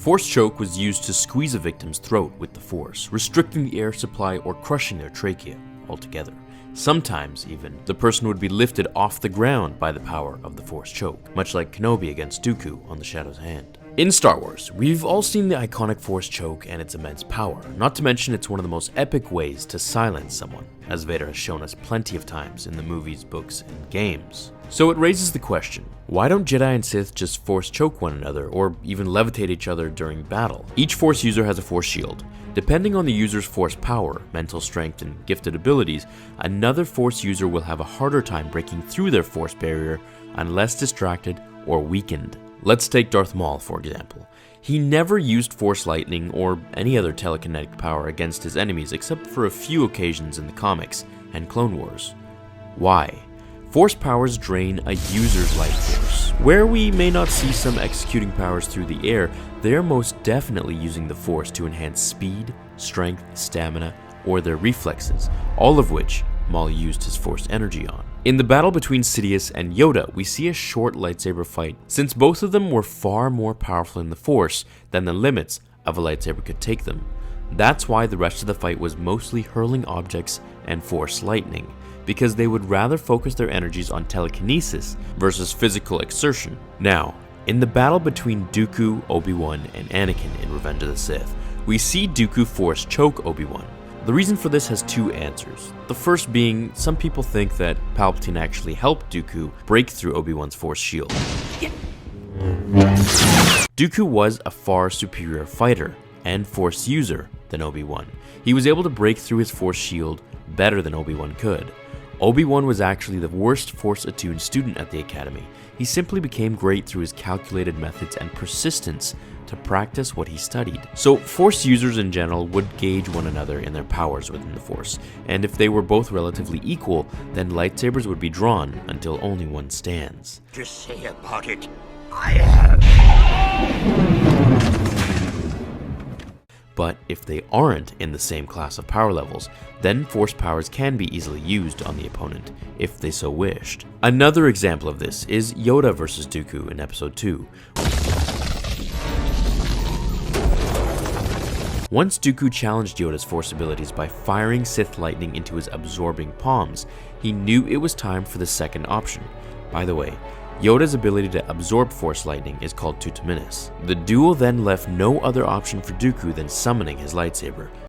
Force choke was used to squeeze a victim's throat with the Force, restricting the air supply or crushing their trachea altogether. Sometimes, even, the person would be lifted off the ground by the power of the Force choke, much like Kenobi against Dooku on the Shadow's Hand. In Star Wars, we've all seen the iconic Force choke and its immense power, not to mention it's one of the most epic ways to silence someone, as Vader has shown us plenty of times in the movies, books, and games. So it raises the question, why don't Jedi and Sith just Force choke one another, or even levitate each other during battle? Each Force user has a Force shield. Depending on the user's Force power, mental strength, and gifted abilities, another Force user will have a harder time breaking through their Force barrier unless distracted or weakened. Let's take Darth Maul, for example. He never used Force lightning or any other telekinetic power against his enemies except for a few occasions in the comics and Clone Wars. Why? Force powers drain a user's life force. Where we may not see some executing powers through the air, they are most definitely using the Force to enhance speed, strength, stamina, or their reflexes, all of which Maul used his Force energy on. In the battle between Sidious and Yoda, we see a short lightsaber fight, since both of them were far more powerful in the Force than the limits of a lightsaber could take them. That's why the rest of the fight was mostly hurling objects and Force lightning, because they would rather focus their energies on telekinesis versus physical exertion. Now, in the battle between Dooku, ObiWan, and Anakin in Revenge of the Sith, we see Dooku Force choke ObiWan. The reason for this has two answers. The first being, some people think that Palpatine actually helped Dooku break through Obi-Wan's Force shield. Dooku was a far superior fighter and Force user than Obi-Wan. He was able to break through his Force shield better than Obi-Wan could. Obi-Wan was actually the worst Force-attuned student at the Academy. He simply became great through his calculated methods and persistence to practice what he studied. So Force users in general would gauge one another in their powers within the Force, and if they were both relatively equal, then lightsabers would be drawn until only one stands. To say about it, I have. But if they aren't in the same class of power levels, then Force powers can be easily used on the opponent, if they so wished. Another example of this is Yoda vs. Dooku in Episode 2. Once Dooku challenged Yoda's Force abilities by firing Sith lightning into his absorbing palms, he knew it was time for the second option. By the way, Yoda's ability to absorb Force lightning is called Tutaminis. The duel then left no other option for Dooku than summoning his lightsaber.